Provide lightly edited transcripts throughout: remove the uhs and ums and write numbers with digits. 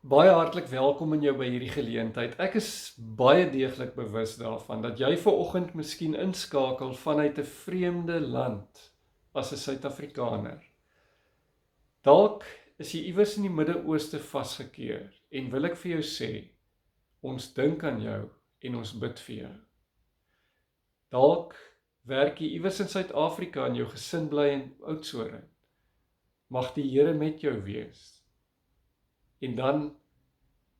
Baie hartlik welkom in jou by hierdie geleentheid. Ek is baie deeglik bewus daarvan dat jy vanoggend miskien inskakel vanuit 'n vreemde land as 'n Suid-Afrikaner. Dalk is jy iewers in die Midde-Ooste vasgekeer en wil ek vir jou sê, ons dink aan jou en ons bid vir jou. Dalk werk jy iewers in Suid-Afrika en jou gesin bly in Oudtshoorn. Mag die Here met jou wees. En dan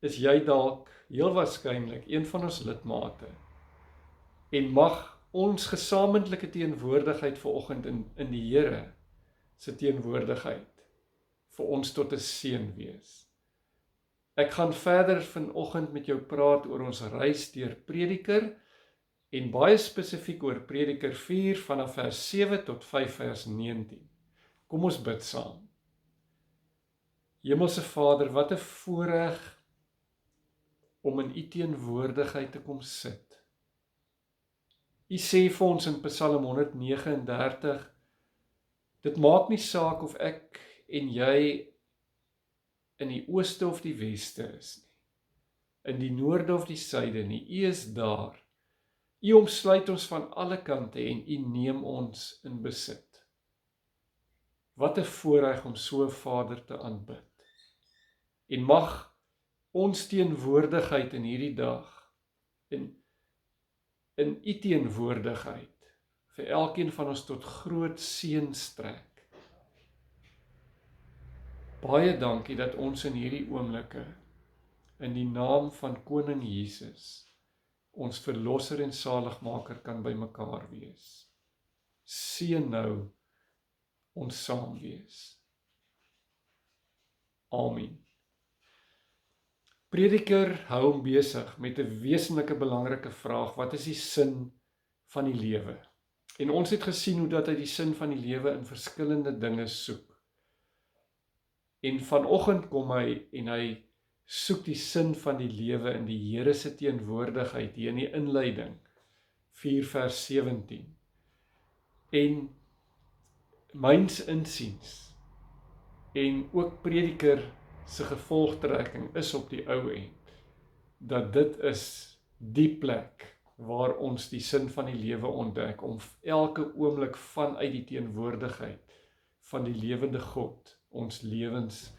is jy dalk heel waarskynlik een van ons lidmate. En mag ons gesamentlike teenwoordigheid vanoggend in die Here se teenwoordigheid vir ons tot 'n seën wees. Ek gaan verder vanoggend met jou praat oor ons reis deur Prediker en baie spesifiek oor Prediker 4 vanaf vers 7 tot 5 vers 19. Kom ons bid saam. Hemelse Vader, wat 'n voorreg om in U teenwoordigheid te kom sit. U sê vir ons in Psalm 139, dit maak nie saak of ek en jy in die ooste of die weste is nie, in die noorde of die suide nie, U is daar. U omsluit ons van alle kante en U neem ons in besit. Wat 'n voorreg om so 'n Vader te aanbid. En mag ons teenwoordigheid in hierdie dag, in U teenwoordigheid, vir elkeen van ons tot groot seën strek. Baie dankie dat ons in hierdie oomblikke, in die naam van Koning Jesus, ons Verlosser en Saligmaker kan by mekaar wees. Seën nou ons saam wees. Amen. Prediker hou hom besig met 'n wesenlike belangrike vraag, wat is die sin van die lewe? En ons het gesien hoe dat hy die sin van die lewe in verskillende dinge soek. En vanoggend kom hy en hy soek die sin van die lewe in die Here se teenwoordigheid hier in die inleiding, 4 vers 17. En myns insiens, en ook Prediker se gevolgtrekking is op die ou end, dat dit is die plek waar ons die sin van die lewe ontdek, om elke oomblik vanuit die teenwoordigheid van die lewende God ons lewens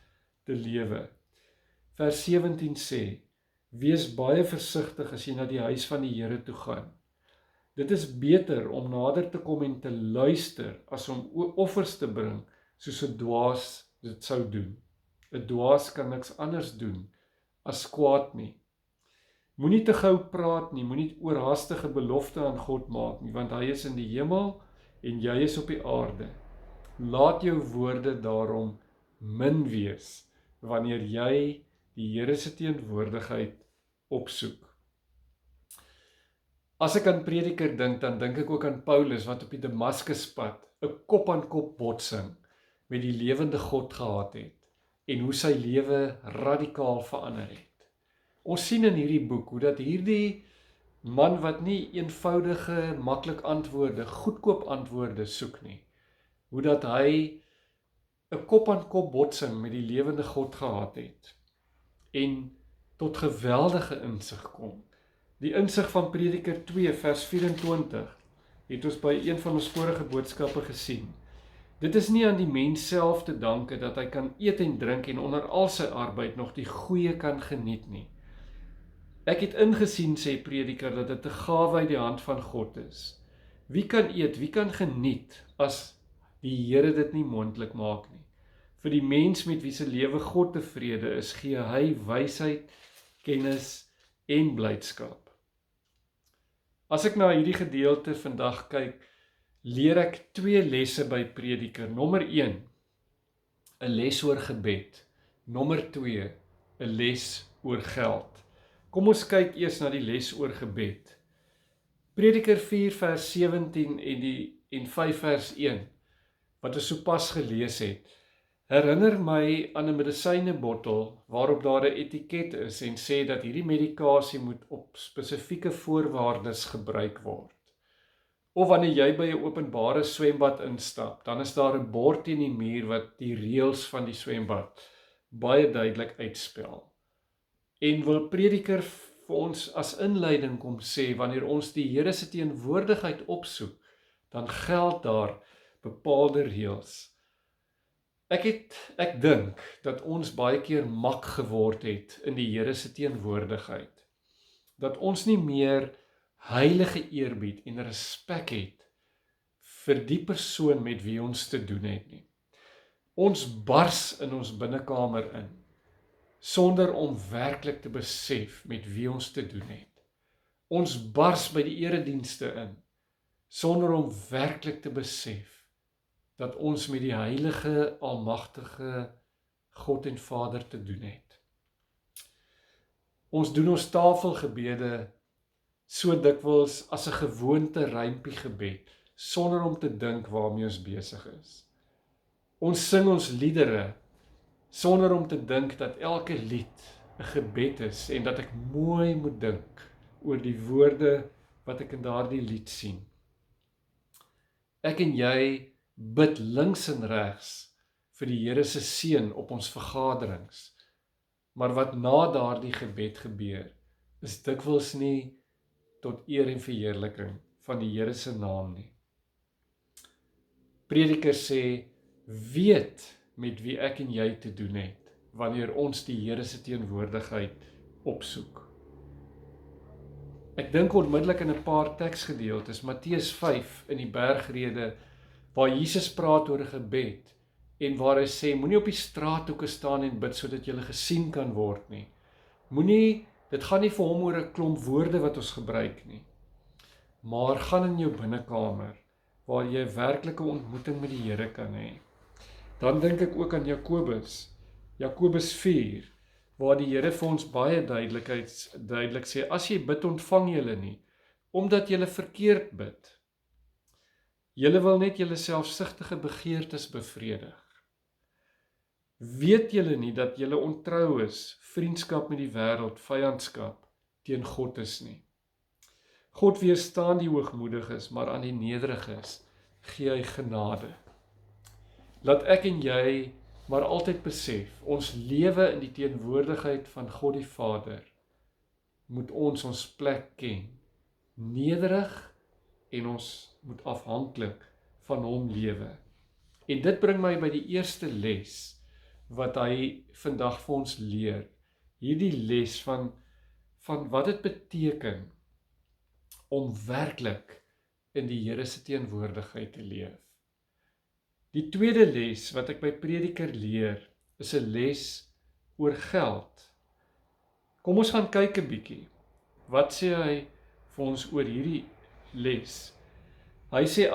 te lewe. Vers 17 sê, wees baie versigtig as jy na die huis van die Here toe gaan. Dit is beter om nader te kom en te luister, as om offers te bring, soos 'n dwaas dit sou doen. 'n Dwaas kan niks anders doen as kwaad nie. Moenie te gou praat nie, moenie oorhaastige belofte aan God maak nie, want hy is in die hemel en jy is op die aarde. Laat jou woorde daarom min wees, wanneer jy die Here se teenwoordigheid opsoek. As ek aan Prediker dink, dan dink ek ook aan Paulus, wat op die Damaskuspad 'n kop-aan-kop botsing met die lewende God gehad het, en hoe sy lewe radikaal verander het. Ons sien in hierdie boek hoe dat hierdie man wat nie eenvoudige, maklik antwoorde, goedkoop antwoorde soek nie, hoe dat hy 'n kop-aan-kop botsing met die lewende God gehad het en tot geweldige insig kom. Die insig van Prediker 2 vers 24 het ons by een van ons vorige boodskappe gesien. Dit is nie aan die mens self te danke dat hy kan eet en drink en onder al sy arbeid nog die goeie kan geniet nie. Ek het ingesien, sê Prediker, dat dit 'n gawe uit die hand van God is. Wie kan eet, wie kan geniet, as die Here dit nie moontlik maak nie? Vir die mens met wie se lewe God tevrede is, gee hy wysheid, kennis en blydskap. As ek na hierdie gedeelte vandag kyk, leer ek 2 lesse by Prediker. Nommer 1, 'n les oor gebed. Nommer 2, 'n les oor geld. Kom ons kyk eers na die les oor gebed. Prediker 4 vers 17 en 5 vers 1, wat ons sopas gelees het, herinner my aan 'n medisynebottel waarop daar 'n etiket is en sê dat hierdie medikasie moet op spesifieke voorwaardes gebruik word. Of wanneer jy by 'n openbare swembad instap, dan is daar 'n bord teen die muur wat die reëls van die swembad baie duidelik uitspel. En wil Prediker vir ons as inleiding kom sê, wanneer ons die Here se teenwoordigheid opsoek, dan geld daar bepaalde reëls. Ek dink dat ons baie keer mak geword het in die Here se teenwoordigheid. Dat ons nie meer heilige eerbied en respek het vir die persoon met wie ons te doen het nie. Ons bars in ons binnekamer in, sonder om werklik te besef met wie ons te doen het. Ons bars by die eredienste in, sonder om werklik te besef dat ons met die heilige, almagtige God en Vader te doen het. Ons doen ons tafelgebede so dikwels as 'n gewoonte rympie gebed, sonder om te dink waarmee ons besig is. Ons sing ons liedere, sonder om te dink dat elke lied 'n gebed is, en dat ek mooi moet dink oor die woorde wat ek in daardie lied sien. Ek en jy bid links en regs vir die Here se seën op ons vergaderings, maar wat na daardie gebed gebeur, is dikwels nie tot eer en verheerliking van die Here se naam nie. Prediker sê, weet met wie ek en jy te doen het, wanneer ons die Here se teenwoordigheid opsoek. Ek dink onmiddellik in 'n paar teksgedeeltes, Matteus 5 in die bergrede, waar Jesus praat oor 'n gebed, en waar hy sê, moenie op die straathoeke staan en bid, sodat jy gesien kan word nie. Dit gaan nie vir hom oor 'n klomp woorde wat ons gebruik nie, maar gaan in jou binnekamer, waar jy 'n werklike ontmoeting met die Here kan hê. Dan dink ek ook aan Jakobus 4, waar die Here vir ons baie duidelik sê, as jy bid, ontvang julle nie, omdat julle verkeerd bid. Julle wil net julle selfsugtige begeertes bevredig. Weet julle nie dat julle ontrou is, vriendskap met die wêreld, vyandskap teen God is nie? God weerstaan die hoogmoediges, maar aan die nederiges gee hy genade. Laat ek en jy maar altyd besef, ons lewe in die teenwoordigheid van God die Vader, moet ons plek ken, nederig, en ons moet afhanklik van hom lewe. En dit bring my by die eerste les, wat hy vandag vir ons leer, hierdie les van wat dit beteken, om werklik in die Here se teenwoordigheid te leef. Die tweede les wat ek by Prediker leer, is 'n les oor geld. Kom ons gaan kyk 'n bietjie. Wat sê hy vir ons oor hierdie les? Hy sê,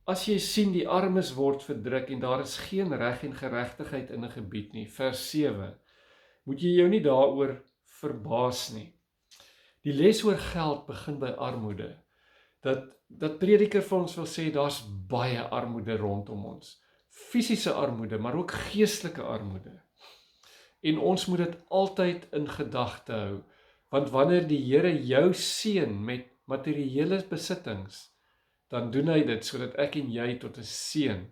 as jy sien die armes word verdruk en daar is geen reg en geregtigheid in 'n gebied nie, vers 7, moet jy jou nie daaroor verbaas nie. Die les oor geld begin by armoede. Dat Prediker vir ons wil sê, daar's baie armoede rondom ons. Fisiese armoede, maar ook geestelike armoede. En ons moet dit altyd in gedagte hou, want wanneer die Here jou seën met materiële besittings, dan doen hy dit sodat ek en jy tot 'n seën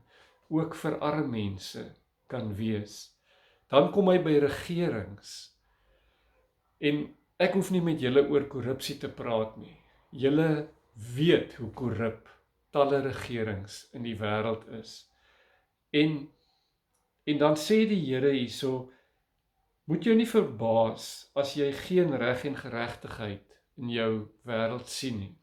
ook vir arme mense kan wees. Dan kom hy by regerings. En ek hoef nie met julle oor korrupsie te praat nie. Julle weet hoe korrup talle regerings in die wêreld is. En dan sê die Here hierso, moet jou nie verbaas as jy geen reg en geregtigheid in jou wêreld sien nie.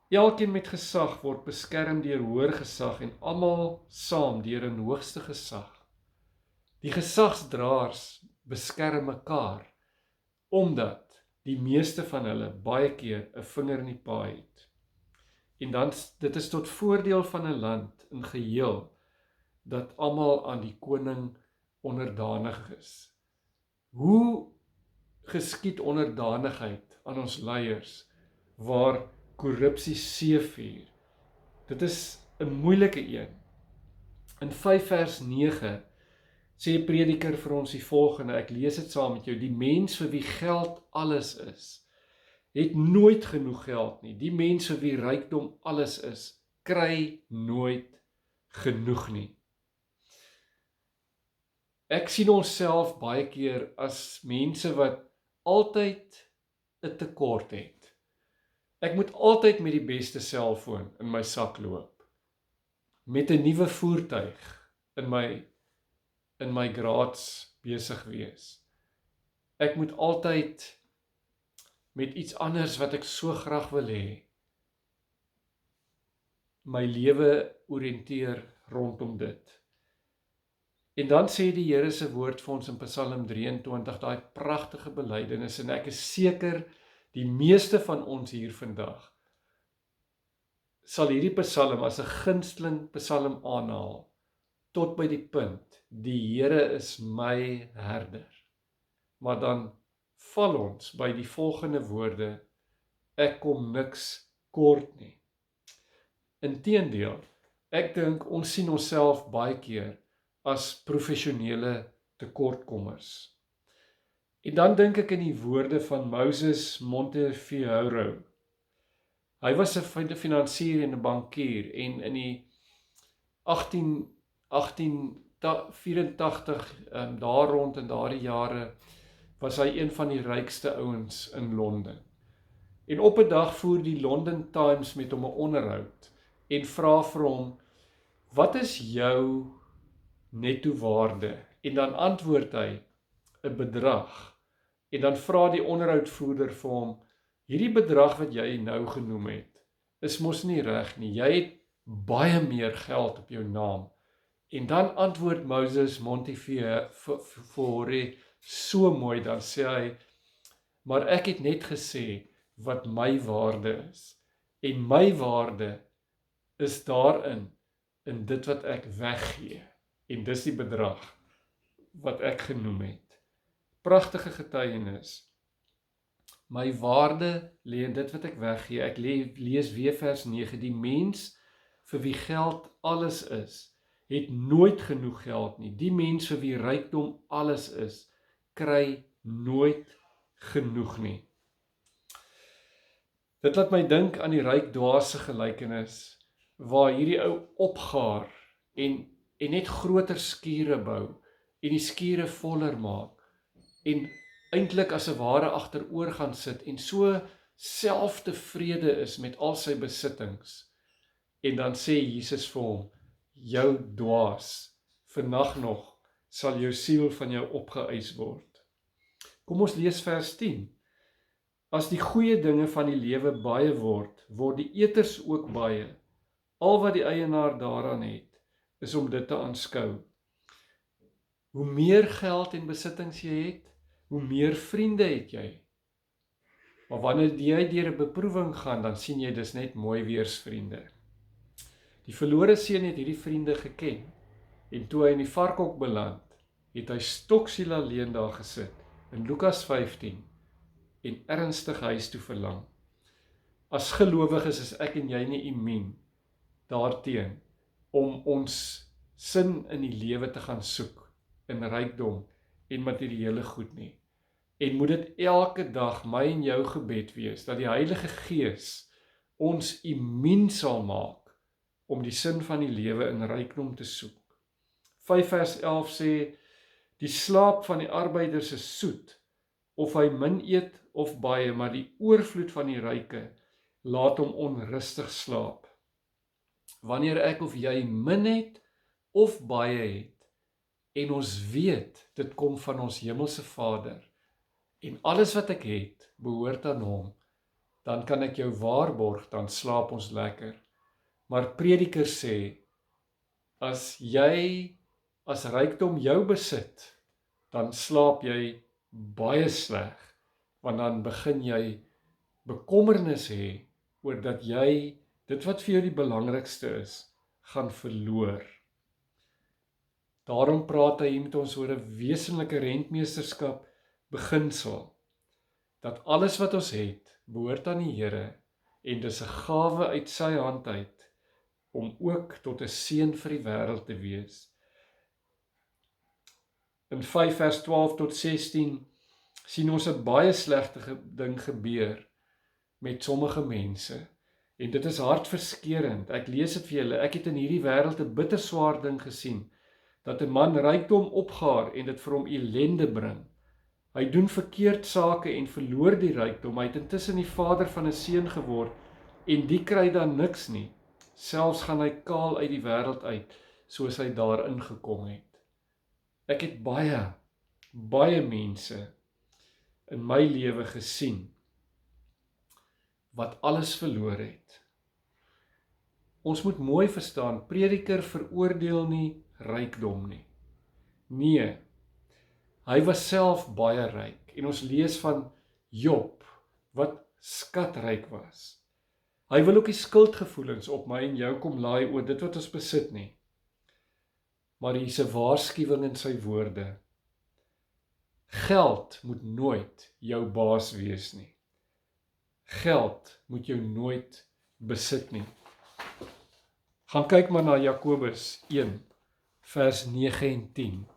Elkeen met gesag word beskerm deur hoër gesag en almal saam deur 'n hoogste gesag. Die gesagsdraers beskerm mekaar, omdat die meeste van hulle baie keer 'n vinger in die paai het. En dan, dit is tot voordeel van 'n land in geheel, dat almal aan die koning onderdanig is. Hoe geskied onderdanigheid aan ons leiers, waar korrupsie seevier? Dit is 'n moeilike een. In 5 vers 9 sê Prediker vir ons die volgende, ek lees dit saam met jou, die mens vir wie geld alles is, het nooit genoeg geld nie. Die mens vir wie rykdom alles is, kry nooit genoeg nie. Ek sien onsself baie keer as mense wat altyd 'n tekort het. Ek moet altyd met die beste selfoon in my sak loop, met 'n nuwe voertuig in my garage besig wees. Ek moet altyd met iets anders wat ek so graag wil hê, my lewe oriënteer rondom dit. En dan sê die Here se woord vir ons in Psalm 23, daai pragtige belydenis, en ek is seker die meeste van ons hier vandag sal hierdie Psalm as 'n gunsteling Psalm aanhaal, tot by die punt, die Here is my herder. Maar dan val ons by die volgende woorde, ek kom niks kort nie. Inteendeel, ek dink ons sien onsself baie keer as professionele tekortkommers. En dan dink ek in die woorde van Moses Montefiore. Hy was 'n finansier en 'n bankier, en in die 1884, daar rond in daardie jare, was hy een van die rykste ouens in Londen. En op 'n dag voer die London Times met hom 'n onderhoud en vra vir hom, wat is jou netto waarde? En dan antwoord hy 'n bedrag. En dan vra die onderhoudvoerder vir hom, hierdie bedrag wat jy nou genoem het, is mos nie reg nie. Jy het baie meer geld op jou naam. En dan antwoord Moses Montefiore so mooi, dan sê hy, maar ek het net gesê wat my waarde is. En my waarde is daarin, in dit wat ek weggee. En dis die bedrag wat ek genoem het. Pragtige getuienis. My waarde lê in dit wat ek weggee. Ek lees weer vers 9. Die mens vir wie geld alles is, het nooit genoeg geld nie. Die mens vir wie rykdom alles is, kry nooit genoeg nie. Dit laat my dink aan die ryk dwaase gelykenis, waar hierdie ou opgaar en net groter skure bou, en die skure voller maak, en eintlik as 'n ware agteroor gaan sit, en so selftevrede is met al sy besittings. En dan sê Jesus vir hom, jou dwaas, vannag nog sal jou siel van jou opgeëis word. Kom ons lees vers 10. As die goeie dinge van die lewe baie word, word die eters ook baie. Al wat die eienaar daaraan het, is om dit te aanskou. Hoe meer geld en besittings jy het, hoe meer vriende het jy. Maar wanneer jy deur 'n beproewing gaan, dan sien jy dis net mooi weersvriende. Die verlore seun het hierdie vriende geken, en toe hy in die varkhok beland, het hy stoksiel alleen daar gesit, in Lukas 15, en ernstig huis toe verlang. As gelowiges is ek en jy nie immuun daarteen, om ons sin in die lewe te gaan soek, in rykdom en materiële goed nie. En moet dit elke dag my en jou gebed wees, dat die Heilige Gees ons immuun sal maak, om die sin van die lewe in rykdom te soek. 5 vers 11 sê, die slaap van die arbeiders is soet, of hy min eet of baie, maar die oorvloed van die ryke laat hom onrustig slaap. Wanneer ek of jy min het of baie het, en ons weet, dit kom van ons hemelse Vader, en alles wat ek het, behoort aan hom, dan kan ek jou waarborg, dan slaap ons lekker. Maar Prediker sê, as jy as rykdom jou besit, dan slaap jy baie sleg, want dan begin jy bekommernis hê, oor dat jy, dit wat vir jou die belangrikste is, gaan verloor. Daarom praat hy met ons oor 'n wesenlike rentmeesterskap beginsel, dat alles wat ons het, behoort aan die Here, en dis 'n gawe uit sy hand uit, om ook tot 'n seën vir die wêreld te wees. In 5 vers 12 tot 16 sien ons 'n baie slegte ding gebeur met sommige mense, en dit is hartverskeurend. Ek lees dit vir julle, ek het in hierdie wêreld 'n bitter swaar ding gesien, dat 'n man rykdom opgaar en dit vir hom ellende bring. Hy doen verkeerd sake en verloor die rykdom. Hy het intussen die vader van 'n seun geword en die kry dan niks nie. Selfs gaan hy kaal uit die wêreld uit, soos hy daarin gekom het. Ek het baie mense in my lewe gesien wat alles verloor het. Ons moet mooi verstaan, Prediker veroordeel nie rykdom nie. Nee, hy was self baie ryk en ons lees van Job wat skatryk was. Hy wil ook die skuldgevoelens op my en jou kom laai oor dit wat ons besit nie. Maar hier is 'n waarskuwing in sy woorde. Geld moet nooit jou baas wees nie. Geld moet jou nooit besit nie. Gaan kyk maar na Jakobus 1 vers 9 en 10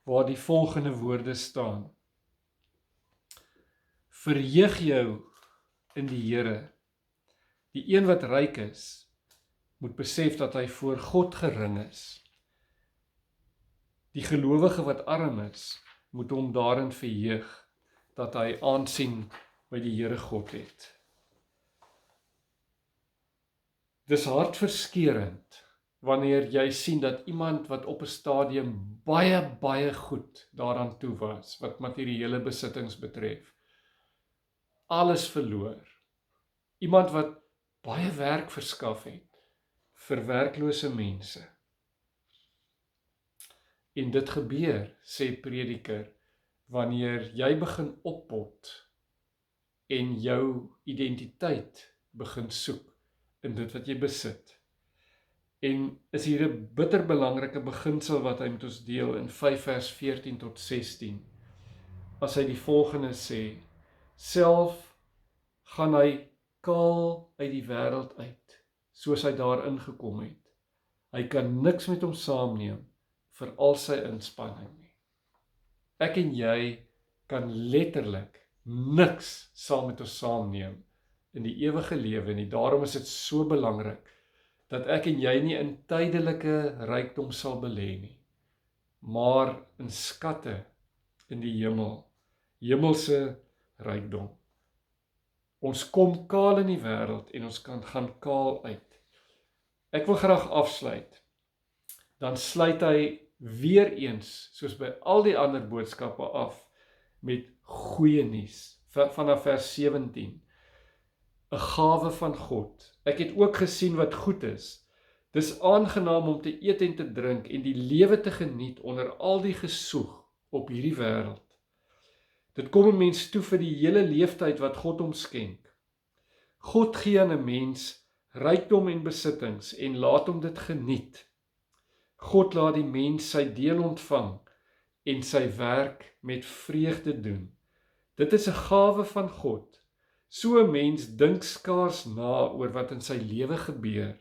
waar die volgende woorde staan. Verheug jou in die Here. Die een wat ryk is, moet besef dat hy voor God gering is. Die gelowige wat arm is, moet hom daarin verheug dat hy aansien by die Here God het. Dis hartverskeurend wanneer jy sien dat iemand wat op 'n stadium baie goed daaraan toe was, wat materiële besittings betref, alles verloor. Iemand wat baie werk verskaf het vir werklose mense. En dit gebeur, sê Prediker, wanneer jy begin oppot en jou identiteit begin soek in dit wat jy besit. En is hier 'n bitterbelangrike beginsel wat hy met ons deel in 5 vers 14 tot 16. As hy die volgende sê, self gaan hy kaal uit die wêreld uit, soos hy daarin gekom het. Hy kan niks met hom saamneem vir al sy inspanning nie. Ek en jy kan letterlik niks saam met ons saamneem in die ewige lewe nie. Daarom is dit so belangrik dat ek en jy nie in tydelike rykdom sal belê nie, maar in skatte in die hemel, hemelse rykdom. Ons kom kaal in die wêreld en ons kan gaan kaal uit. Ek wil graag afsluit. Dan sluit hy weer eens, soos by al die ander boodskappe af, met goeie nuus, vanaf vers 17. 'n gawe van God. Ek het ook gesien wat goed is. Dis aangenaam om te eet en te drink en die lewe te geniet onder al die gesoeg op hierdie wêreld. Dit kom 'n mens toe vir die hele leeftyd wat God hom skenk. God gee aan 'n mens rykdom en besittings en laat hom dit geniet. God laat die mens sy deel ontvang en sy werk met vreugde doen. Dit is 'n gawe van God. So 'n mens dink skaars na oor wat in sy lewe gebeur.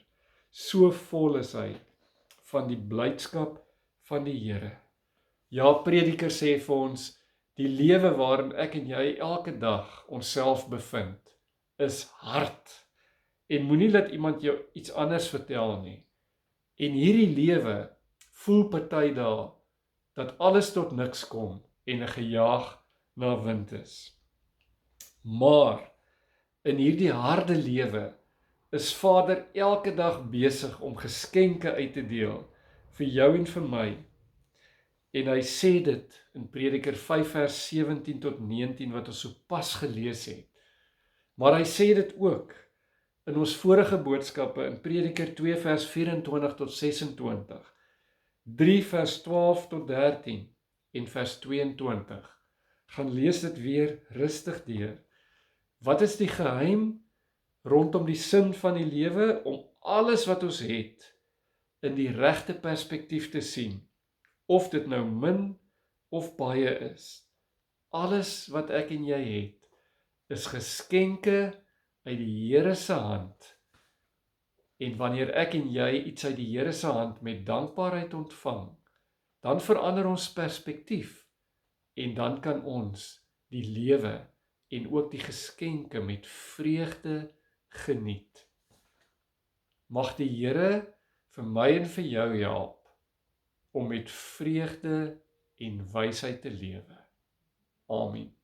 So vol is hy van die blydskap van die Here. Ja, Prediker sê vir ons, die lewe waarin ek en jy elke dag onsself bevind, is hard. En moenie laat iemand jou iets anders vertel nie. En hierdie lewe voel party dae dat alles tot niks kom en 'n gejaag na wind is. Maar in hierdie harde lewe is Vader elke dag besig om geskenke uit te deel vir jou en vir my. En hy sê dit in Prediker 5 vers 17 tot 19 wat ons sopas gelees het. Maar hy sê dit ook in ons vorige boodskappe in Prediker 2 vers 24 tot 26, 3 vers 12 tot 13 en vers 22. Gaan lees dit weer rustig deur. Wat is die geheim rondom die sin van die lewe? Om alles wat ons het in die regte perspektief te sien, of dit nou min of baie is. Alles wat ek en jy het, is geskenke uit die Here se hand. En wanneer ek en jy iets uit die Here se hand met dankbaarheid ontvang, dan verander ons perspektief en dan kan ons die lewe en ook die geskenke met vreugde geniet. Mag die Here vir my en vir jou help om met vreugde en wysheid te lewe. Amen.